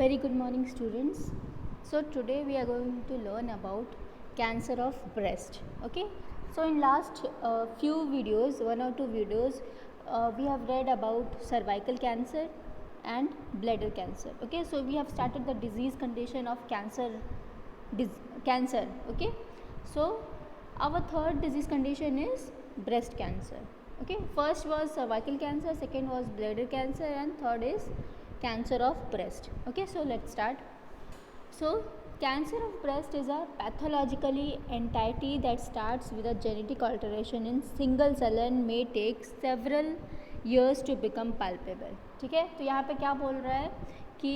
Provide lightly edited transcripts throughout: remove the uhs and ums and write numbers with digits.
Very good morning, students. So today we are going to learn about cancer of breast. Okay. So in last few videos, one or two videos, we have read about cervical cancer and bladder cancer. Okay. So we have started the disease condition of cancer. Okay. So our third disease condition is breast cancer. Okay. First was cervical cancer, second was bladder cancer, and third is cancer of breast. Okay, so let's start. So cancer of breast is a pathologically entity that starts with a genetic alteration in single cell and may take several years to become palpable. ठीक है, तो यहाँ पे क्या बोल रहा है कि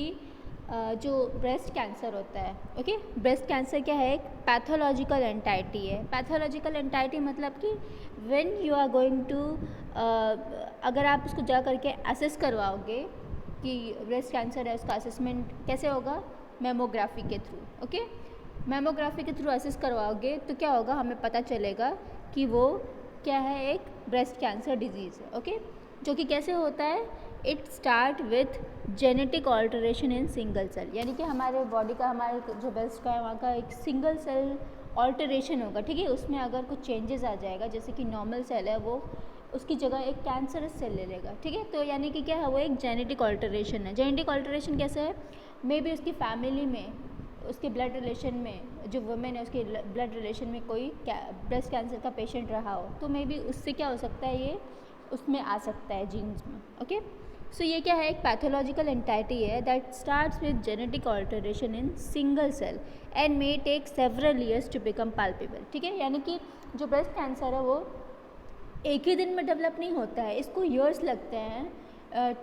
जो ब्रेस्ट कैंसर होता है, ओके, ब्रेस्ट कैंसर क्या है, एक पैथोलॉजिकल एंटाइटी है. पैथोलॉजिकल एंटाइटी मतलब कि when you are going to, अगर आप उसको जा करके असेस करवाओगे कि ब्रेस्ट कैंसर है, उसका असेसमेंट कैसे होगा, मेमोग्राफी के थ्रू. ओके, मेमोग्राफी के थ्रू असेस करवाओगे तो क्या होगा, हमें पता चलेगा कि वो क्या है, एक ब्रेस्ट कैंसर डिजीज़ है. ओके, जो कि कैसे होता है, it start with genetic alteration in single cell, यानी कि हमारे बॉडी का, हमारे जो ब्रेस्ट का है वहाँ का एक सिंगल सेल ऑल्टरेशन होगा. ठीक है, उसमें अगर कुछ चेंजेस आ जाएगा, जैसे कि नॉर्मल सेल है वो उसकी जगह एक कैंसरस सेल ले लेगा. ठीक है, तो यानी कि क्या है, वो एक जेनेटिक ऑल्टरेशन है. जेनेटिक ऑल्टरेशन कैसे है, मे बी उसकी फैमिली में, उसके ब्लड रिलेशन में, जो वुमेन है उसके ब्लड रिलेशन में कोई ब्रेस्ट कैंसर का पेशेंट रहा हो, तो मे बी उससे क्या हो सकता है, ये उसमें आ सकता है जीन्स में. ओके, सो ये क्या है, एक पैथोलॉजिकल एंटाइटी है that starts with genetic alteration in single cell and may take several years to become palpable. ठीक है, यानी कि जो ब्रेस्ट कैंसर है वो एक ही दिन में डेवलप नहीं होता है, इसको ईयर्स लगते हैं,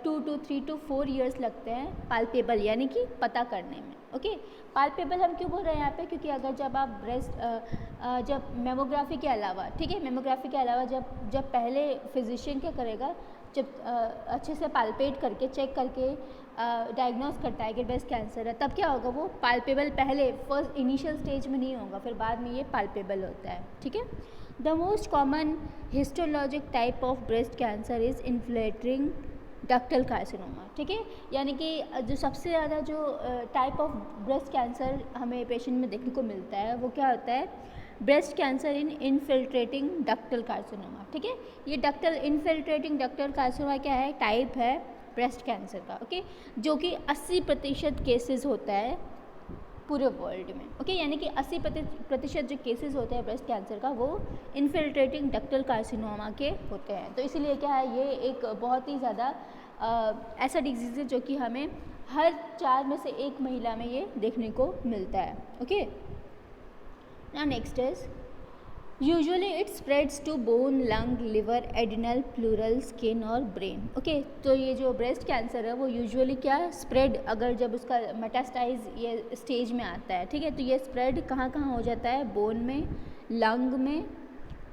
2 to 3 to 4 ईयर्स लगते हैं पाल्पेबल यानी कि पता करने में. ओके, पाल्पेबल हम क्यों बोल रहे हैं यहाँ पे, क्योंकि अगर जब आप ब्रेस्ट जब मेमोग्राफी के अलावा, ठीक है, मेमोग्राफी के अलावा जब पहले फिजिशियन क्या करेगा, जब अच्छे से पाल्पेट करके चेक करके डायग्नोस करता है कि ब्रेस्ट कैंसर है, तब क्या होगा, वो पाल्पेबल पहले फर्स्ट इनिशियल स्टेज में नहीं होगा, फिर बाद में ये पाल्पेबल होता है. ठीक है, the most common histologic type of breast cancer is infiltrating ductal carcinoma. ठीक है, यानी कि जो सबसे ज़्यादा जो टाइप ऑफ ब्रेस्ट कैंसर हमें पेशेंट में देखने को मिलता है वो क्या होता है, breast cancer in infiltrating ductal carcinoma. ठीक है, ये डक्टल इनफिल्ट्रेटिंग डक्टल कार्सिनोमा क्या है, टाइप है ब्रेस्ट कैंसर का. ओके, जो कि 80% केसेस होता है पूरे वर्ल्ड में. ओके, यानी कि 80% जो केसेस होते हैं ब्रेस्ट कैंसर का वो इनफिल्ट्रेटिंग डक्टल कार्सिनोमा के होते हैं. तो इसीलिए क्या है, ये एक बहुत ही ज़्यादा ऐसा डिजीज़ है जो कि हमें हर 4 में से 1 महिला में ये देखने को मिलता है. Okay, now next is usually it spreads to bone, lung, liver, adrenal, pleural, skin और ब्रेन. ओके, तो ये जो ब्रेस्ट कैंसर है वो यूजुअली क्या स्प्रेड, अगर जब उसका मेटास्टाइज ये स्टेज में आता है, ठीक है, तो ये स्प्रेड कहाँ कहाँ हो जाता है, बोन में, लंग में,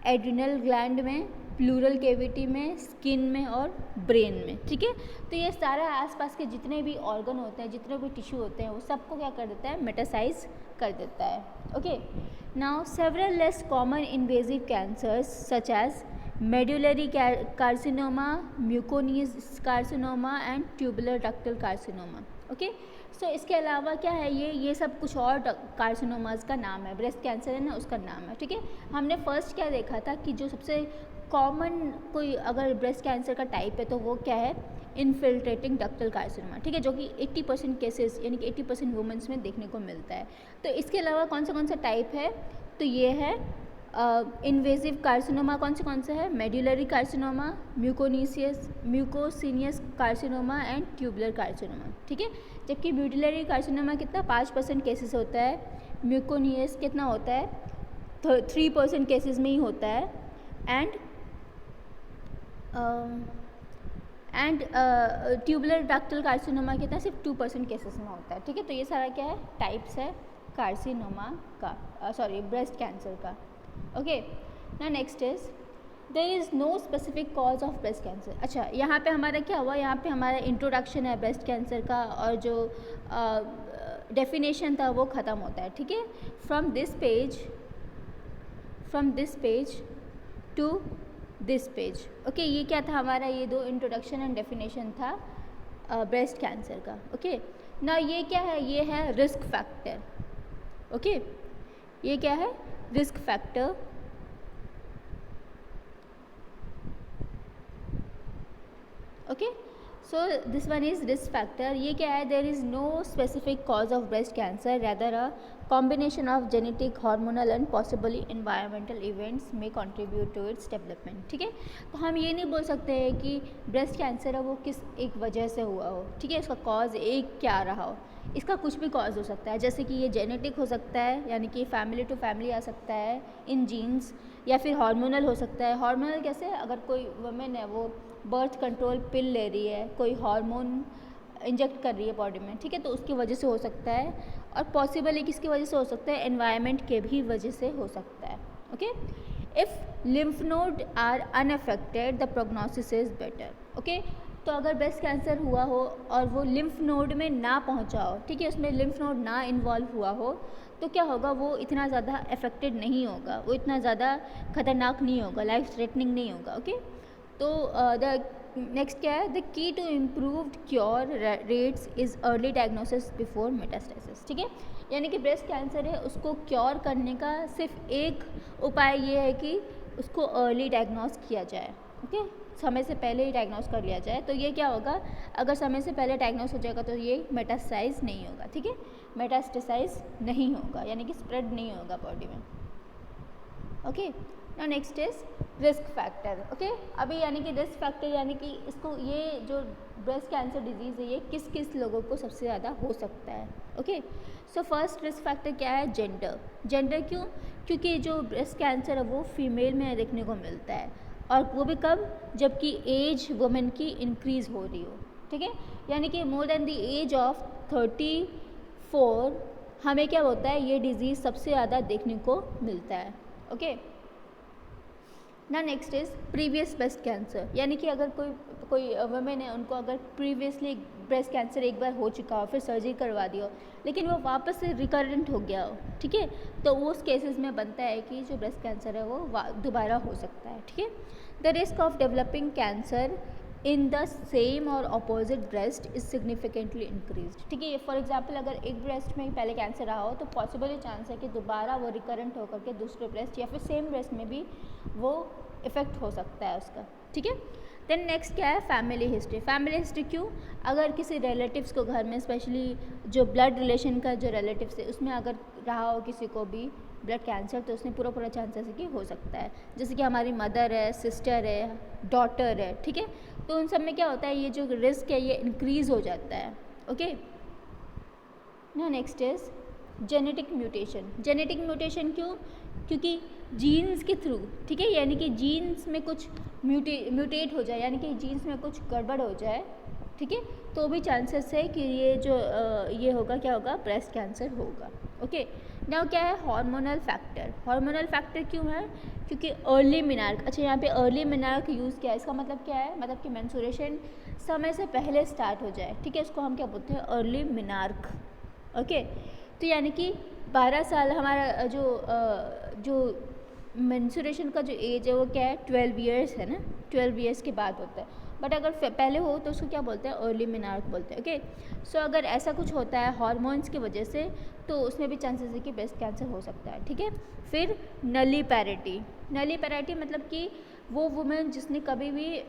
एड्रिनल ग्लैंड में, प्लूरल कैविटी में, स्किन में और ब्रेन में. ठीक है, तो ये सारा आसपास के जितने भी ऑर्गन होते हैं, जितने भी टिश्यू होते हैं, वो सबको क्या कर देता है, मेटासाइज कर देता है. Okay, now several less common invasive cancers such as medullary carcinoma, mucinous carcinoma and tubular ductal carcinoma. Okay, so इसके अलावा क्या है, ये सब कुछ और कार्सिनोमास का नाम है, ब्रेस्ट कैंसर है ना उसका नाम है. ठीक है, हमने फर्स्ट क्या देखा था कि जो सबसे कॉमन कोई अगर ब्रेस्ट कैंसर का टाइप है तो वो क्या है, इनफिल्ट्रेटिंग डक्टल कार्सिनोमा. ठीक है, जो कि 80% केसेस यानी कि 80% वुमेंस में देखने को मिलता है. तो इसके अलावा कौन सा टाइप है, तो ये है इन्वेजिव कार्सिनोमा. कौन से है, medullary carcinoma, mucinous carcinoma and tubular carcinoma. ठीक है, जबकि मेडुलरी कार्सिनोमा कितना 5% केसेस होता है, म्यूकोनियस कितना होता है, 3% केसेस में ही होता है, एंड ट्यूबुलर डक्टल कार्सिनोमा कितना सिर्फ 2% केसेस में होता है. ठीक है, तो ये सारा क्या है, टाइप्स है कार्सिनोमा का, सॉरी ब्रेस्ट कैंसर का. ओके, ना next is there is no specific cause of breast cancer. अच्छा, यहाँ पे हमारा क्या हुआ, यहाँ पे हमारा इंट्रोडक्शन है ब्रेस्ट कैंसर का और जो डेफिनेशन था वो ख़त्म होता है. ठीक है, from this page to this page. Okay, ये क्या था हमारा, ये 2 इंट्रोडक्शन एंड डेफिनेशन था ब्रेस्ट कैंसर का। ओके, ना ये क्या है, ये है रिस्क फैक्टर। ओके, ये क्या है, risk factor. Okay, so this one is risk factor. ये क्या है, there is no specific cause of breast cancer, rather a combination of genetic, hormonal and possibly environmental events may contribute to its development. ठीक है, तो हम ये नहीं बोल सकते हैं कि ब्रेस्ट कैंसर है वो किस एक वजह से हुआ हो। ठीक है, इसका कॉज एक क्या रहा हो, इसका कुछ भी कॉज हो सकता है, जैसे कि ये जेनेटिक हो सकता है, यानी कि फैमिली टू फैमिली आ सकता है इन जीन्स, या फिर हार्मोनल हो सकता है। हार्मोनल कैसे, अगर कोई वुमेन है वो बर्थ कंट्रोल पिल ले रही है, कोई हार्मोन इंजेक्ट कर रही है बॉडी में, ठीक है, तो उसकी वजह से हो सकता है। और पॉसिबली किसकी वजह से हो सकता है, एनवायरनमेंट के भी वजह से हो सकता है। Okay, if lymph node are unaffected the prognosis is better. Okay, तो अगर ब्रेस्ट कैंसर हुआ हो और वो लिम्फ नोड में ना पहुंचा हो, ठीक है, उसमें लिम्फ नोड ना इन्वॉल्व हुआ हो, तो क्या होगा, वो इतना ज़्यादा अफेक्टेड नहीं होगा, वो इतना ज़्यादा खतरनाक नहीं होगा, लाइफ थ्रेटनिंग नहीं होगा। ओके, तो द नेक्स्ट क्या है, the key to improved cure rates is early diagnosis before metastasis. ठीक है, यानी कि ब्रेस्ट कैंसर है उसको क्योर करने का सिर्फ एक उपाय ये है कि उसको अर्ली डायग्नोस किया जाए। ओके, समय से पहले ही डायग्नोस कर लिया जाए, तो ये क्या होगा, अगर समय से पहले डायग्नोस हो जाएगा तो ये मेटास्टासाइज नहीं होगा। ठीक है, मेटास्टेसाइज नहीं होगा, यानी कि स्प्रेड नहीं होगा बॉडी में। Okay, now next is risk factor. Okay, अभी यानी कि रिस्क फैक्टर यानी कि इसको, ये जो ब्रेस्ट कैंसर डिजीज़ है ये किस किस लोगों को सबसे ज़्यादा हो सकता है। Okay, so first risk factor क्या है, जेंडर। जेंडर क्यों, क्योंकि जो ब्रेस्ट कैंसर है वो फीमेल में देखने को मिलता है, और वो भी कब, जबकि एज वुमेन की इंक्रीज़ हो रही हो। ठीक है, यानी कि more than the age of 34 हमें क्या होता है, ये डिज़ीज़ सबसे ज़्यादा देखने को मिलता है। ओके, ना next is previous breast cancer, यानी कि अगर कोई वुमेन है, उनको अगर प्रीवियसली ब्रेस्ट कैंसर एक बार हो चुका हो, फिर सर्जरी करवा दी हो, लेकिन वो वापस से रिकरेंट हो गया हो, ठीक है, तो उस केसेस में बनता है कि जो ब्रेस्ट कैंसर है वो दोबारा हो सकता है। ठीक है, the risk of developing cancer in the same और opposite breast is significantly increase. ठीक है, फॉर एग्जाम्पल अगर एक ब्रेस्ट में पहले कैंसर रहा हो तो पॉसिबल चांस है कि दोबारा वो रिकरेंट होकर के दूसरे ब्रेस्ट या फिर सेम ब्रेस्ट में भी वो इफेक्ट हो सकता है उसका। ठीक है, देन नेक्स्ट क्या है, फैमिली हिस्ट्री। फैमिली हिस्ट्री क्यों, अगर किसी रिलेटिव्स को घर में, स्पेशली जो ब्लड रिलेशन का जो रिलेटिव्स है उसमें अगर रहा हो किसी को भी ब्लड कैंसर, तो उसमें पूरा चांसेस है कि हो सकता है, जैसे कि हमारी मदर है, सिस्टर है, डॉटर है। ठीक है, तो उन सब में क्या होता है, ये जो रिस्क है ये इंक्रीज़ हो जाता है। ओके, ना next is genetic mutation. Genetic mutation क्यों, क्योंकि जीन्स के थ्रू, ठीक है, यानी कि जीन्स में कुछ म्यूटेट हो जाए, यानी कि जीन्स में कुछ गड़बड़ हो जाए, ठीक है, तो भी चांसेस है कि ये जो ये होगा, क्या होगा, ब्रेस्ट कैंसर होगा। ओके, नाउ क्या है, हार्मोनल फैक्टर। हार्मोनल फैक्टर क्यों है, क्योंकि अर्ली मिनार्क। अच्छा, यहाँ पे अर्ली मिनार्क यूज़ किया है, इसका मतलब क्या है, मतलब कि मेंस्ट्रुएशन समय से पहले स्टार्ट हो जाए। ठीक है, इसको हम क्या बोलते हैं, अर्ली मिनार्क। ओके, तो यानी कि 12 साल हमारा जो मेंस्ट्रुएशन का जो एज है वो क्या है, 12 ईयर्स है ना, 12 ईयर्स के बाद होता है, बट अगर पहले हो तो उसको क्या बोलते हैं, अर्ली मिनार्क बोलते हैं। ओके, सो अगर ऐसा कुछ होता है हार्मोन्स की वजह से, तो उसमें भी चांसेस है कि ब्रेस्ट कैंसर हो सकता है। ठीक है, फिर नली पैरिटी। नली पैरिटी मतलब कि वो वुमेन जिसने कभी भी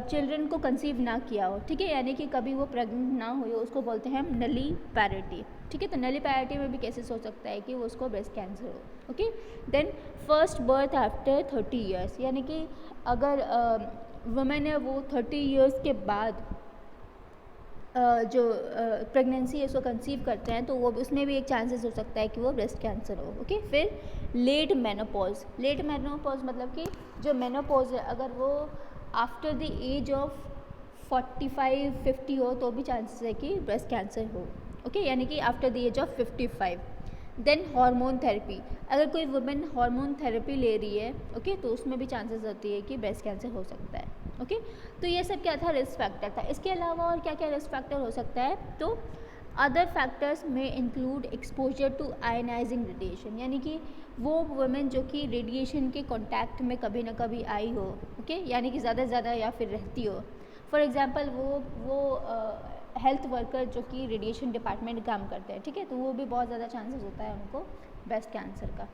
चिल्ड्रन को कंसीव ना किया हो, ठीक है, यानी कि कभी वो प्रेग्नेंट ना हुई हो, उसको बोलते हैं हम नली पैरिटी। ठीक है, तो नली पैरिटी में भी केसेस हो सकता है कि वो उसको ब्रेस्ट कैंसर हो। Okay, then first birth after 30 years, यानी कि अगर वुमेन है वो 30 ईयर्स के बाद जो प्रेगनेंसी है उसको कंसीव करते हैं, तो वो उसमें भी एक चांसेस हो सकता है कि वो ब्रेस्ट कैंसर हो। ओके, फिर लेट मेनोपॉज। लेट मेनोपॉज मतलब कि जो मेनोपॉज है अगर वो आफ्टर द एज ऑफ 45-50 हो तो भी चांसेस है कि ब्रेस्ट कैंसर हो। ओके, यानी कि after the age of 55। Then hormone therapy, अगर कोई वुमेन हार्मोन थेरेपी ले रही है, ओके, तो उसमें भी चांसेस होती है कि ब्रेस्ट कैंसर हो सकता है। ओके, तो ये सब क्या था, रिस्क फैक्टर था। इसके अलावा और क्या क्या रिस्क फैक्टर हो सकता है, तो अदर फैक्टर्स में include exposure to ionising radiation, यानी कि वो वुमेन जो कि रेडिएशन के कांटेक्ट में कभी ना कभी आई हो, ओके, यानी कि ज़्यादा से ज़्यादा या फिर रहती हो। फॉर एग्जांपल वो हेल्थ वर्कर जो कि रेडिएशन डिपार्टमेंट में काम करते हैं, ठीक है, तो वो भी बहुत ज़्यादा चांसेस होता है उनको ब्रेस्ट कैंसर का।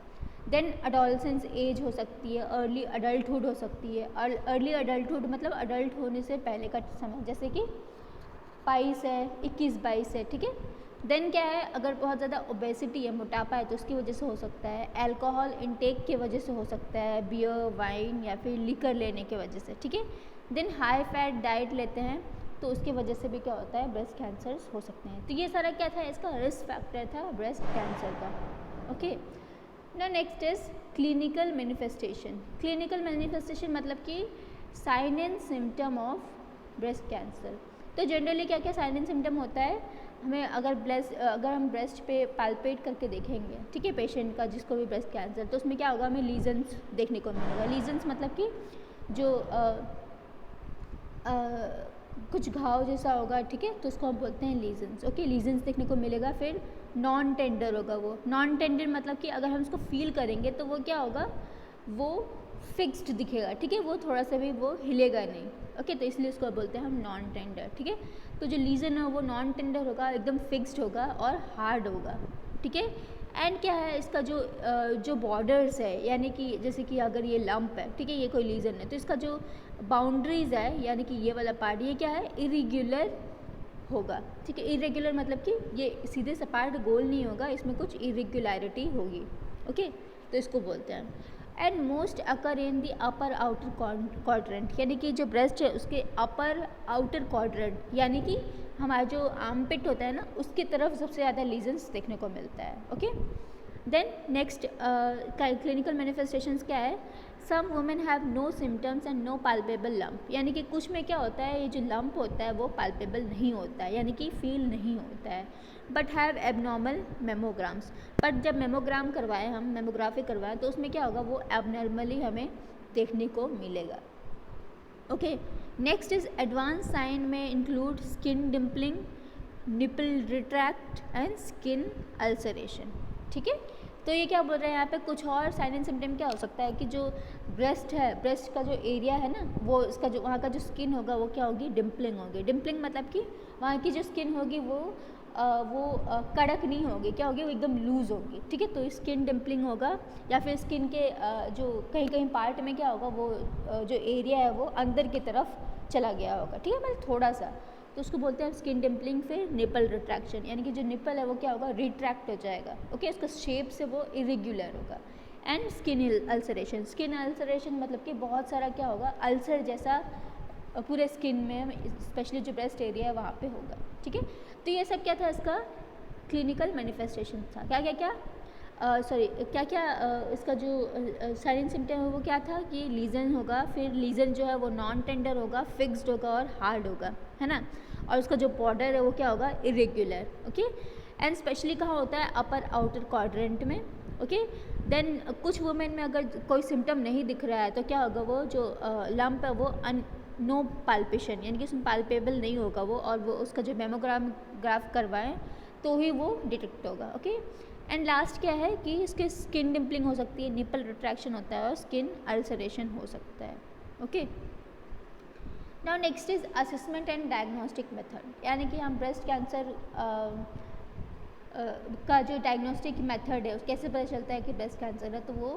देन अडोलसेंस एज हो सकती है, अर्ली अडल्टहुड हो सकती है। अर्ली अडल्टहुड मतलब अडल्ट होने से पहले का समय, जैसे कि 22 है, 21-22 है, ठीक है। देन क्या है, अगर बहुत ज़्यादा ओबेसिटी है, मोटापा है, तो उसकी वजह से हो सकता है। अल्कोहल इंटेक की वजह से हो सकता है, बियर, वाइन या फिर लिकर लेने की वजह से, ठीक है। देन हाई फैट डाइट लेते हैं तो उसकी वजह से भी क्या होता है, ब्रेस्ट कैंसर्स हो सकते हैं। तो ये सारा क्या था, इसका रिस्क फैक्टर था ब्रेस्ट कैंसर का। ओके, ना next is clinical manifestation. Clinical manifestation मतलब कि sign and symptom of breast cancer. तो जनरली क्या क्या साइन एंड सिम्टम होता है, हमें अगर हम ब्रेस्ट पे पाल्पेट करके देखेंगे, ठीक है, पेशेंट का जिसको भी ब्रेस्ट कैंसर, तो उसमें क्या होगा, हमें लीजन्स देखने को मिलेगा। लीजन्स मतलब कि जो कुछ घाव जैसा होगा, ठीक है, तो उसको हम बोलते हैं लीजन्स। ओके, लीजन्स देखने को मिलेगा। फिर नॉन टेंडर होगा वो। नॉन टेंडर मतलब कि अगर हम उसको फील करेंगे तो वो क्या होगा, वो फिक्स्ड दिखेगा, ठीक है, वो थोड़ा सा भी वो हिलेगा नहीं। ओके, तो इसलिए उसको बोलते हैं हम नॉन टेंडर, ठीक है। तो जो लीजन है वो नॉन टेंडर होगा, एकदम फिक्स्ड होगा और हार्ड होगा, ठीक है। एंड क्या है, इसका जो बॉर्डर्स है, यानी कि जैसे कि अगर ये लंप है, ठीक है, ये कोई लीजन है, तो इसका जो बाउंड्रीज है, यानी कि ये वाला पार्ट, ये क्या है, इरेग्युलर होगा, ठीक है। इरेग्युलर मतलब कि ये सीधे सपाट गोल नहीं होगा, इसमें कुछ इरेग्युलरिटी होगी। ओके, तो इसको बोलते हैं। And most occur in the upper outer quadrant, यानी कि जो ब्रेस्ट है उसके अपर आउटर क्वाड्रेंट, यानी कि हमारा जो आर्मपिट होता है ना, उसकी तरफ सबसे ज़्यादा लीजन्स देखने को मिलता है। Okay, then next clinical manifestations क्या है, some women have no symptoms and no palpable lump, यानी कि कुछ में क्या होता है, ये जो लंप होता है वो पाल्पेबल नहीं होता है, यानी कि फील नहीं होता है, बट हैव एबनॉर्मल मेमोग्राम्स। बट जब मेमोग्राम करवाएं, हम मेमोग्राफी करवाएं, तो उसमें क्या होगा, वो एबनॉर्मली हमें देखने को मिलेगा। Okay, next is advance sign में include skin dimpling, nipple retract and skin ulceration, ठीक है। तो ये क्या बोल रहे हैं यहाँ पे, कुछ और साइन एंड सिम्टम क्या हो सकता है कि जो ब्रेस्ट है, ब्रेस्ट का जो एरिया है ना, वो इसका जो वहाँ का जो स्किन होगा वो क्या होगी, डिम्पलिंग होगी। डिम्पलिंग मतलब कि वहाँ की जो स्किन होगी वो कड़क नहीं होगी, क्या होगी, वो एकदम लूज़ होगी, ठीक है। तो स्किन डिम्पलिंग होगा, या फिर स्किन के जो कहीं कहीं पार्ट में क्या होगा, वो जो एरिया है वो अंदर की तरफ चला गया होगा, ठीक है, मतलब थोड़ा सा, तो उसको बोलते हैं स्किन डिम्पलिंग। फिर निपल रिट्रैक्शन, यानी कि जो निपल है वो क्या होगा, रिट्रैक्ट हो जाएगा। ओके, उसका शेप से वो इरेग्युलर होगा। And skin ulceration, skin ulceration मतलब कि बहुत सारा क्या होगा, अल्सर जैसा पूरे स्किन में, स्पेशली जो ब्रेस्ट एरिया है वहाँ पे होगा, ठीक है। तो ये सब क्या था, इसका क्लिनिकल मैनिफेस्टेशन था। क्या क्या क्या क्या क्या इसका जो साइन एंड सिम्टम है वो क्या था कि लीजन होगा, फिर लीजन जो है वो नॉन टेंडर होगा, फिक्स्ड होगा और हार्ड होगा, है ना। और उसका जो बॉर्डर है वो क्या होगा, इरेग्युलर। ओके, एंड स्पेशली कहाँ होता है, अपर आउटर क्वाड्रेंट में। ओके, देन कुछ वुमेन में अगर कोई सिम्टम नहीं दिख रहा है तो क्या होगा, वो जो लंप है वो नो पाल्पेशन, यानी कि उसमें पाल्पेबल नहीं होगा वो, और वो उसका जो मेमोग्राफ करवाएं तो ही वो डिटेक्ट होगा। ओके, एंड लास्ट क्या है कि इसके स्किन डिम्पलिंग हो सकती है, निपल रिट्रैक्शन होता है और स्किन अल्सरेशन हो सकता है। Okay, now next is assessment and diagnostic method, यानी कि हम ब्रेस्ट कैंसर का जो डायग्नोस्टिक मेथड है, कैसे पता चलता है कि ब्रेस्ट कैंसर है, तो वो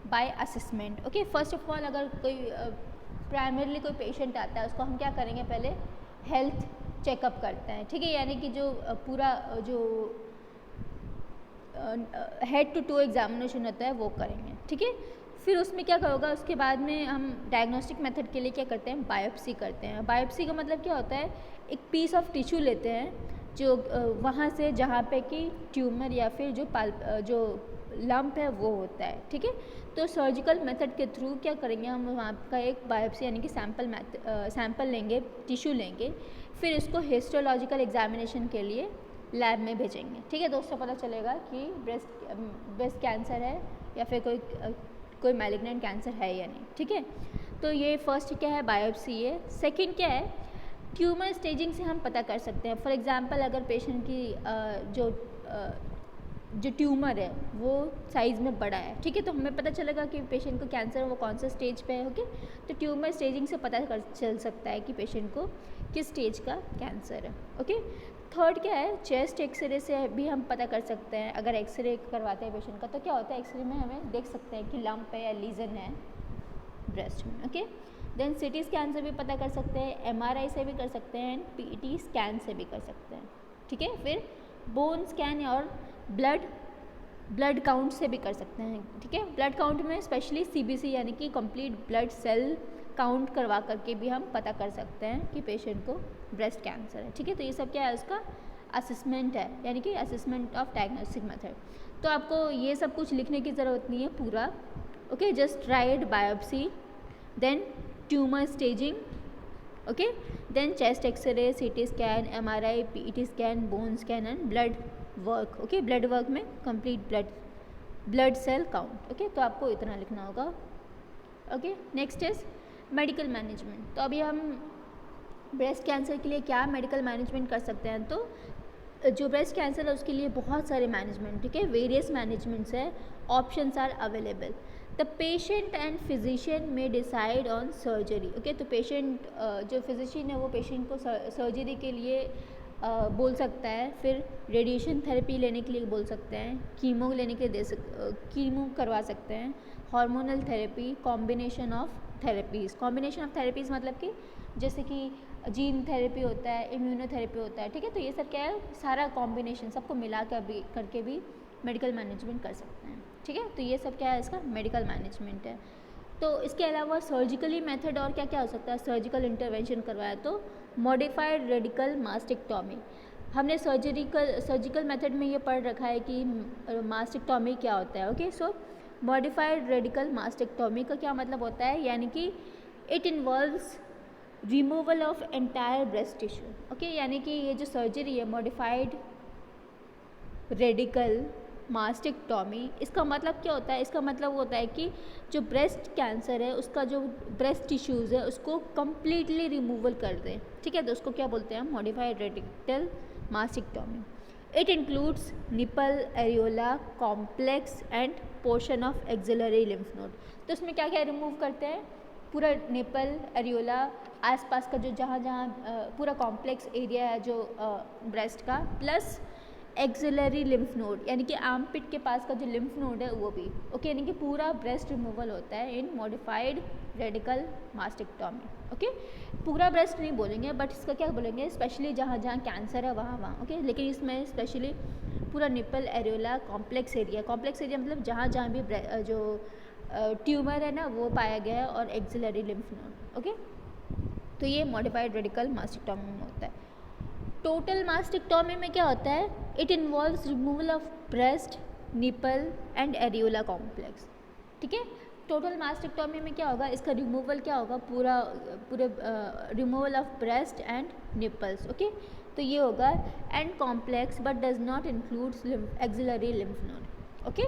by assessment. Okay, first of all अगर कोई प्राइमरीली कोई पेशेंट आता है, उसको हम क्या करेंगे, पहले हेल्थ चेकअप करते हैं, ठीक है, यानी कि जो पूरा जो हेड टू टू एग्जामिनेशन होता है वो करेंगे, ठीक है। फिर उसमें क्या होगा, उसके बाद में हम डायग्नोस्टिक मेथड के लिए क्या करते हैं, बायोप्सी करते हैं। बायोप्सी का मतलब क्या होता है, एक पीस ऑफ टिश्यू लेते हैं जो वहाँ से जहाँ पे कि ट्यूमर या फिर जो लंप है वो होता है, ठीक है। तो सर्जिकल मेथड के थ्रू क्या करेंगे, हम वहाँ का एक बायोप्सी यानी कि सैंपल लेंगे, टिश्यू लेंगे, फिर इसको हिस्टोलॉजिकल एग्जामिनेशन के लिए लैब में भेजेंगे, ठीक है। तो उससे पता चलेगा कि ब्रेस्ट कैंसर है या फिर कोई मैलिग्नेंट कैंसर है या नहीं, ठीक है। तो ये फर्स्ट क्या है, बायोप्सी है। सेकंड क्या है, ट्यूमर स्टेजिंग से हम पता कर सकते हैं। फॉर एग्जांपल अगर पेशेंट की जो जो ट्यूमर है वो साइज़ में बड़ा है, ठीक है, तो हमें पता चलेगा कि पेशेंट को कैंसर है वो कौन सा स्टेज पे है। ओके, तो ट्यूमर स्टेजिंग से पता चल सकता है कि पेशेंट को किस स्टेज का कैंसर है। ओके, थर्ड क्या है, चेस्ट एक्सरे से भी हम पता कर सकते हैं। अगर एक्सरे करवाते हैं पेशेंट का तो क्या होता है, एक्सरे में हमें देख सकते हैं कि लंप है या लीजन है ब्रेस्ट में। ओके, देन सिटी स्कैन से भी पता कर सकते हैं, एमआरआई से भी कर सकते हैं, एंड पीटी स्कैन से भी कर सकते हैं, ठीक है। फिर बोन स्कैन और ब्लड काउंट से भी कर सकते हैं, ठीक है। ब्लड काउंट में स्पेशली सीबीसी यानी कि कंप्लीट ब्लड सेल काउंट करवा करके भी हम पता कर सकते हैं कि पेशेंट को ब्रेस्ट कैंसर है, ठीक है। तो ये सब क्या है, उसका असेसमेंट है, यानी कि असेसमेंट ऑफ डायग्नोस्टिक मेथड। तो आपको ये सब कुछ लिखने की ज़रूरत नहीं है पूरा। Okay, just write biopsy, then tumour staging, okay, then chest X ray, CT scan, MRI, PT scan, bone scan and blood work. Okay, blood work में complete blood cell count. Okay, तो आपको इतना लिखना होगा। Okay, next is medical management. तो अभी हम breast cancer के लिए क्या मेडिकल मैनेजमेंट कर सकते हैं, तो जो ब्रेस्ट कैंसर है उसके लिए बहुत सारे मैनेजमेंट, ठीक है, वेरियस मैनेजमेंट्स है, options are available. The patient and physician may decide on surgery. Okay, तो पेशेंट जो फिजिशियन है वो पेशेंट को सर्जरी के लिए बोल सकता है, फिर रेडिएशन थेरेपी लेने के लिए बोल सकते हैं, कीमो लेने के लिए कीमो करवा सकते हैं, hormonal therapy, combination of therapies. Combination of therapies मतलब कि जैसे कि जीन थेरेपी होता है, इम्यूनोथेरेपी होता है, ठीक है। तो ये सब क्या है, सारा कॉम्बिनेशन सबको मिला कर भी करके भी मेडिकल मैनेजमेंट कर सकते हैं, ठीक है। तो ये सब क्या है, इसका मेडिकल मैनेजमेंट है। तो इसके अलावा सर्जिकली मेथड और क्या क्या हो सकता है, सर्जिकल इंटरवेंशन करवाया तो मॉडिफाइड रेडिकल मास्टेक्टॉमी। हमने सर्जिकल मेथड में ये पढ़ रखा है कि मास्टेक्टॉमी क्या होता है। ओके, सो मॉडिफाइड रेडिकल मास्टेक्टॉमी का क्या मतलब होता है, यानी कि it involves removal of entire breast tissue. Okay, यानी कि ये जो सर्जरी है मॉडिफाइड रेडिकल मास्टेक्टॉमी, इसका मतलब क्या होता है, इसका मतलब होता है कि जो ब्रेस्ट कैंसर है उसका जो ब्रेस्ट टिश्यूज़ है उसको कम्प्लीटली रिमूवल कर दें, ठीक है। तो उसको क्या बोलते हैं, modified radical mastectomy. It includes nipple, areola complex and portion of axillary lymph node. तो उसमें क्या क्या रिमूव करते हैं, पूरा निपल, एरियोला, आसपास का जो जहाँ जहाँ पूरा कॉम्प्लेक्स एरिया है जो ब्रेस्ट का, प्लस एक्सिलरी लिम्फ नोड यानी कि आर्मपिट के पास का जो लिम्फ नोड है वो भी। ओके, यानी कि पूरा ब्रेस्ट रिमूवल होता है इन मॉडिफाइड रेडिकल मास्टेक्टॉमी। ओके, पूरा ब्रेस्ट नहीं बोलेंगे बट इसका क्या बोलेंगे, स्पेशली जहाँ जहाँ कैंसर है वहाँ वहाँ। ओके, लेकिन इसमें स्पेशली पूरा निपल, एरियोला, कॉम्प्लेक्स एरिया मतलब जहाँ जहाँ भी जो ट्यूमर है ना वो पाया गया है, और एक्सिलरी लिम्फ नोड। ओके, तो ये मॉडिफाइड रेडिकल मास्टेक्टॉमी में होता है। टोटल मास्टेक्टॉमी में क्या होता है, it involves removal of breast, nipple and areola complex, ठीक है। टोटल मास्टेक्टॉमी में क्या होगा, इसका रिमूवल क्या होगा, पूरे removal of breast and nipples. Okay, तो ये होगा and complex but does not includes axillary lymph node. Okay,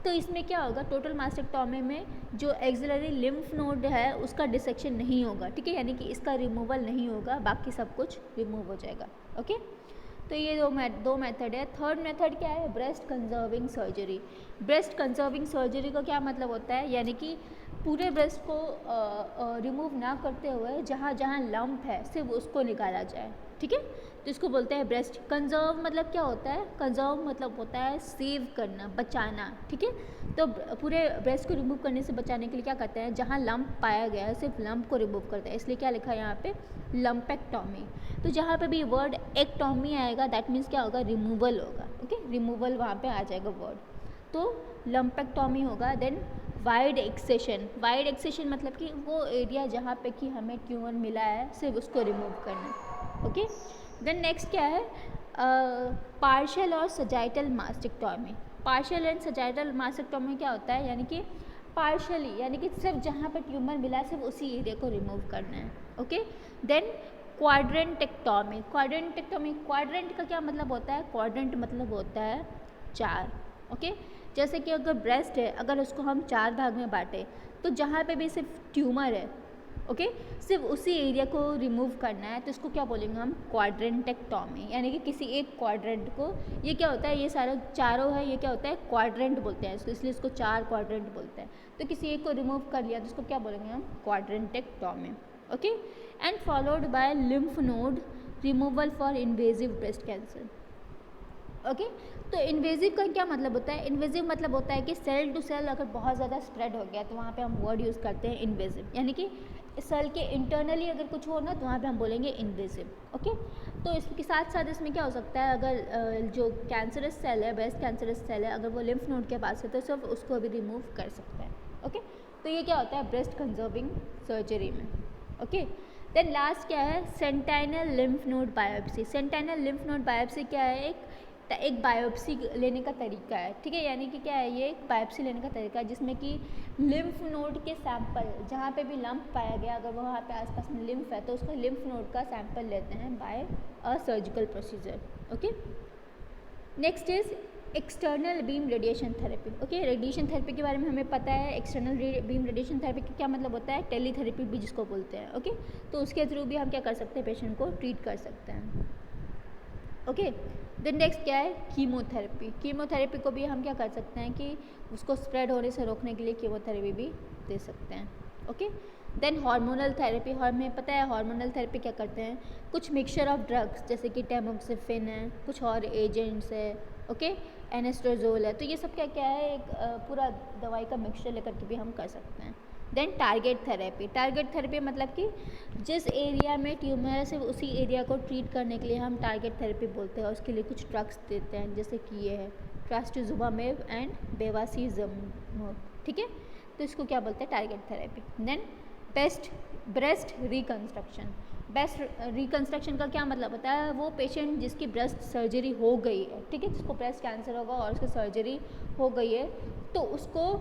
तो इसमें क्या होगा, टोटल मास्टेक्टॉमी में जो एक्सिलरी लिम्फ नोड है उसका डिसेक्शन नहीं होगा, ठीक है, यानी कि इसका रिमूवल नहीं होगा, बाकी सब कुछ रिमूव हो जाएगा। ओके, तो ये दो मेथड है। थर्ड मेथड क्या है, breast conserving surgery. Breast conserving surgery का क्या मतलब होता है, यानी कि पूरे ब्रेस्ट को रिमूव ना करते हुए जहाँ जहाँ लंप है सिर्फ उसको निकाला जाए, ठीक है। तो इसको बोलते हैं ब्रेस्ट कंजर्व। मतलब क्या होता है, कंजर्व मतलब होता है सेव करना, बचाना, ठीक है। तो पूरे ब्रेस्ट को रिमूव करने से बचाने के लिए क्या करते हैं, जहाँ लंप पाया गया है सिर्फ लंप को रिमूव करते हैं, इसलिए क्या लिखा है यहाँ पे, लंपेक्टॉमी। तो जहाँ पे भी वर्ड एक्टॉमी आएगा दैट मीन्स क्या होगा, रिमूवल होगा। ओके, रिमूवल वहाँ पे आ जाएगा वर्ड, तो लंपेक्टॉमी होगा। देन वाइड एक्सेशन मतलब कि वो एरिया जहाँ पे कि हमें ट्यूमर मिला है सिर्फ उसको रिमूव करना। ओके, देन नेक्स्ट क्या है, पार्शियल और सजाइटल मास्टेक्टॉमी। पार्शियल एंड सजाइटल मास्टेक्टॉमी क्या होता है, यानी कि पार्शियली यानी कि सिर्फ जहाँ पे ट्यूमर मिला है सिर्फ उसी एरिया को रिमूव करना है। Okay, then क्वाड्रेंटेक्टॉमी। क्वाड्रेंट का क्या मतलब होता है, क्वाड्रेंट मतलब होता है 4। ओके, जैसे कि अगर ब्रेस्ट है, अगर उसको हम 4 भाग में बांटें तो जहाँ पे भी सिर्फ ट्यूमर है ओके सिर्फ उसी एरिया को रिमूव करना है, तो इसको क्या बोलेंगे हम, क्वाड्रेंटेक्टॉमी, यानी कि किसी एक क्वाड्रेंट को, ये क्या होता है, ये सारा चारों है, ये क्या होता है, क्वाड्रेंट बोलते हैं इसको, इसलिए इसको 4 क्वाड्रेंट बोलते हैं। तो किसी एक को रिमूव कर लिया तो इसको क्या बोलेंगे हम, quadrantectomy. Okay and followed by lymph node removal for invasive breast cancer. Okay तो इन्वेजिव का क्या मतलब होता है, इन्वेजिव मतलब होता है कि सेल टू सेल अगर बहुत ज़्यादा स्प्रेड हो गया तो वहाँ पे हम वर्ड यूज़ करते हैं इन्वेजिव, यानी कि सेल के इंटरनली अगर कुछ हो ना तो वहाँ पे हम बोलेंगे इन्वेजिव। ओके तो इसके साथ साथ इसमें क्या हो सकता है, अगर जो कैंसरस सेल है, ब्रेस्ट कैंसरस सेल है, अगर वो लिम्फ नोड के पास है तो सिर्फ उसको भी रिमूव कर सकते हैं। ओके तो ये क्या होता है ब्रेस्ट कंजर्विंग सर्जरी में। ओके देन लास्ट क्या है, sentinel lymph node biopsy. Sentinel lymph node biopsy क्या है, एक बायोप्सी लेने का तरीका है, ठीक है, यानी कि क्या है, ये एक बायोप्सी लेने का तरीका है जिसमें कि लिम्फ नोड के सैंपल, जहाँ पे भी लंप पाया गया, अगर वहाँ पे आसपास में लिम्फ है तो उसको लिम्फ नोड का सैंपल लेते हैं by a surgical procedure. Okay next is external beam radiation therapy. Okay radiation therapy के बारे में हमें पता है, एक्सटर्नल बीम रेडिएशन थेरेपी का क्या मतलब होता है, टेलीथेरेपी भी जिसको बोलते हैं। ओके तो उसके थ्रू भी हम क्या कर सकते हैं, पेशेंट को ट्रीट कर सकते हैं। ओके देन नेक्स्ट क्या है, कीमोथेरेपी। कीमोथेरेपी को भी हम क्या कर सकते हैं कि उसको स्प्रेड होने से रोकने के लिए कीमोथेरेपी भी दे सकते हैं। ओके देन हार्मोनल थेरेपी, हमें पता है हार्मोनल थेरेपी क्या करते हैं, कुछ मिक्सचर ऑफ ड्रग्स जैसे कि टैमोक्सिफिन है, कुछ और एजेंट्स है, ओके एनेस्ट्रोजोल है, तो ये सब क्या क्या है, एक पूरा दवाई का मिक्सचर लेकर के भी हम कर सकते हैं। Then target therapy. Target therapy मतलब कि जिस एरिया में ट्यूमर है सिर्फ उसी एरिया को ट्रीट करने के लिए हम टारगेट थेरेपी बोलते हैं, उसके लिए कुछ ड्रग्स देते हैं जैसे कि ये है ट्रास्टुजुमाब एंड बेवासीजमब, ठीक है, तो इसको क्या बोलते हैं, target therapy. Then breast reconstruction. Breast reconstruction का क्या मतलब होता है, वो पेशेंट जिसकी ब्रेस्ट सर्जरी हो गई है, ठीक है, जिसको ब्रेस्ट कैंसर होगा और उसकी सर्जरी हो गई है, तो उसको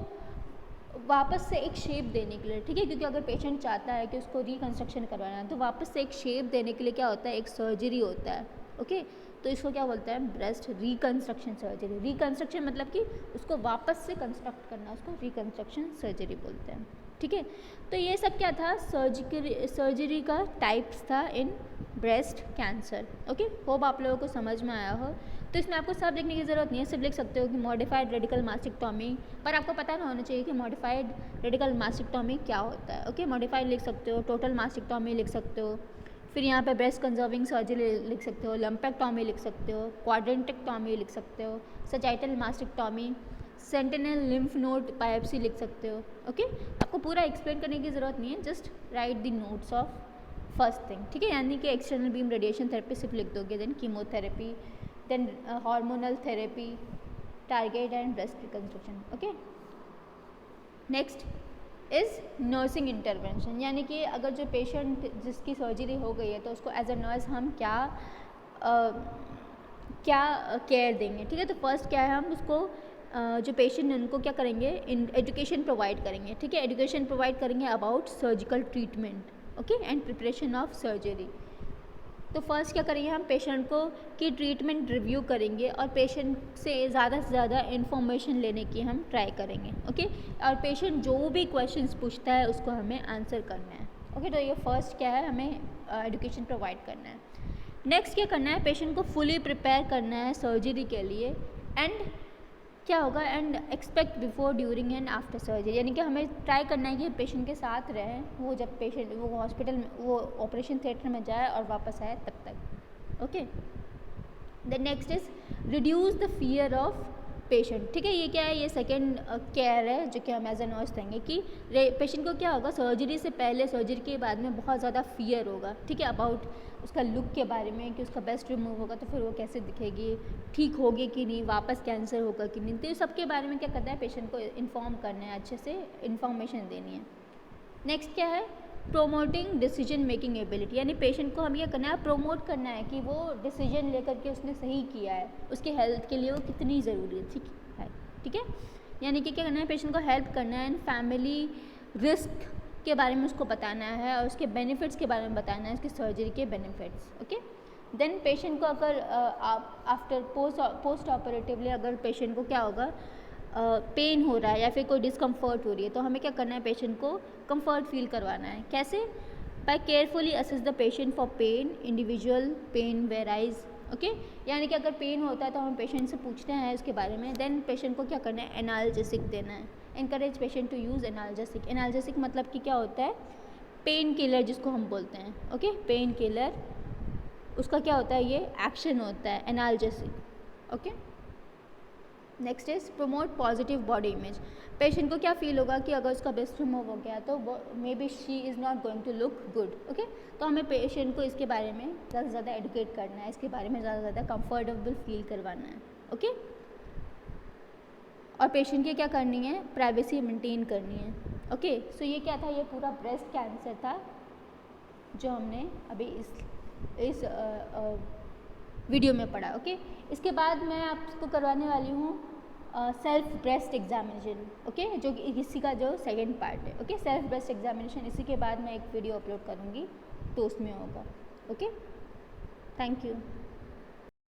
वापस से एक शेप देने के लिए, ठीक है, क्योंकि अगर पेशेंट चाहता है कि उसको रिकन्स्ट्रक्शन करवाना है तो वापस से एक शेप देने के लिए क्या होता है, एक सर्जरी होता है। ओके तो इसको क्या बोलते हैं, ब्रेस्ट रिकन्स्ट्रक्शन सर्जरी। रिकन्स्ट्रक्शन मतलब कि उसको वापस से कंस्ट्रक्ट करना, उसको रिकन्स्ट्रक्शन सर्जरी बोलते हैं। ठीक है तो ये सब क्या था, सर्जरी का टाइप्स था in breast cancer. Okay hope आप लोगों को समझ में आया हो। तो इसमें आपको सब लिखने की ज़रूरत नहीं है, सिर्फ लिख सकते हो कि मॉडिफाइड रेडिकल मास्टेक्टॉमी, पर आपको पता ना होना चाहिए कि मॉडिफाइड रेडिकल मास्टेक्टॉमी क्या होता है। ओके मॉडिफाइड लिख सकते हो, टोटल मास्टेक्टॉमी लिख सकते हो, फिर यहाँ पे ब्रेस्ट कंजर्विंग सर्जरी लिख सकते हो, लंपेक्टॉमी लिख सकते हो, क्वाड्रेंटेक्टॉमी लिख सकते हो, sagittal mastectomy, sentinel lymph node biopsy लिख सकते हो। ओके आपको पूरा एक्सप्लेन करने की ज़रूरत नहीं है, just right the notes of first thing. ठीक है यानी कि एक्सटर्नल बीम रेडिएशन थेरेपी सिर्फ लिख दोगे, then chemotherapy, then hormonal therapy, target and breast reconstruction. Okay next is nursing intervention, यानी कि अगर जो पेशेंट जिसकी सर्जरी हो गई है तो उसको एज अ नर्स हम क्या केयर देंगे। ठीक है तो फर्स्ट क्या है, हम उसको जो पेशेंट हैं उनको क्या करेंगे, एजुकेशन प्रोवाइड करेंगे। ठीक है एजुकेशन प्रोवाइड करेंगे about surgical treatment, okay and preparation of surgery. तो फर्स्ट क्या करेंगे, हम पेशेंट को की ट्रीटमेंट रिव्यू करेंगे और पेशेंट से ज़्यादा इन्फॉर्मेशन लेने की हम ट्राई करेंगे। ओके और पेशेंट जो भी क्वेश्चंस पूछता है उसको हमें आंसर करना है। ओके तो ये फर्स्ट क्या है, हमें एजुकेशन प्रोवाइड करना है। नेक्स्ट क्या करना है, पेशेंट को फुली प्रिपेयर करना है सर्जरी के लिए, एंड क्या होगा, and expect before, during and after surgery, यानी कि हमें ट्राई करना है कि पेशेंट के साथ रहें, वो जब पेशेंट वो हॉस्पिटल में वो ऑपरेशन थिएटर में जाए और वापस आए तब तक। Okay the next is reduce the fear of patient. ठीक है ये क्या है, ये सेकेंड केयर है जो कि हम एज ए नर्स देंगे कि पेशेंट को क्या होगा, सर्जरी से पहले सर्जरी के बाद में बहुत ज़्यादा फियर होगा। ठीक है अबाउट उसका लुक के बारे में कि उसका ब्रेस्ट रिमूव होगा तो फिर वो कैसे दिखेगी, ठीक होगी कि नहीं, वापस कैंसर होगा कि नहीं, तो ये सब के बारे में क्या करना है, पेशेंट को इन्फॉर्म करना है, अच्छे से इन्फॉर्मेशन देनी है। नेक्स्ट क्या है, प्रोमोटिंग डिसीजन मेकिंग एबिलिटी, यानी पेशेंट को हम ये करना है, प्रोमोट करना है कि वो डिसीजन लेकर के उसने सही किया है, उसके हेल्थ के लिए वो कितनी ज़रूरी है। ठीक है यानी कि क्या करना है, पेशेंट को हेल्प करना है, एंड फैमिली रिस्क के बारे में उसको बताना है और उसके बेनिफिट्स के बारे में बताना है, उसकी सर्जरी के बेनिफिट्स। ओके देन पेशेंट को अगर आफ्टर पोस्ट ऑपरेटिवली अगर पेशेंट को क्या होगा, पेन हो रहा है या फिर कोई डिस्कम्फर्ट हो रही है, तो हमें क्या करना है, पेशेंट को कंफर्ट फील करवाना है। कैसे? By carefully assess the patient for pain, individual pain varies. Okay, यानी कि अगर पेन होता है तो हम पेशेंट से पूछते हैं उसके बारे में, देन पेशेंट को क्या करना है, एनाल्जेसिक देना है। Encourage patient to use analgesic. Analgesic मतलब कि क्या होता है, पेन किलर जिसको हम बोलते हैं। ओके, पेन किलर, उसका क्या होता है, ये एक्शन होता है analgesic. Okay, next is promote positive body image. Patient को क्या फील होगा कि अगर उसका ब्रेस्ट रिमूव हो गया तो maybe she is not going to look good. Okay, तो हमें पेशेंट को इसके बारे में ज़्यादा से ज़्यादा एडुकेट करना है, इसके बारे में ज़्यादा से ज़्यादा कंफर्टेबल फील करवाना है। ओके, और पेशेंट की क्या करनी है, प्राइवेसी मेंटेन करनी है। ओके, सो ये क्या था, ये पूरा ब्रेस्ट कैंसर था जो हमने अभी इस वीडियो में पढ़ा। ओके, इसके बाद मैं आपको करवाने वाली हूँ सेल्फ ब्रेस्ट एग्जामिनेशन। ओके, जो इसी का जो सेकंड पार्ट है। ओके, सेल्फ ब्रेस्ट एग्जामिनेशन, इसी के बाद मैं एक वीडियो अपलोड करूँगी तो उसमें होगा। Okay, thank you.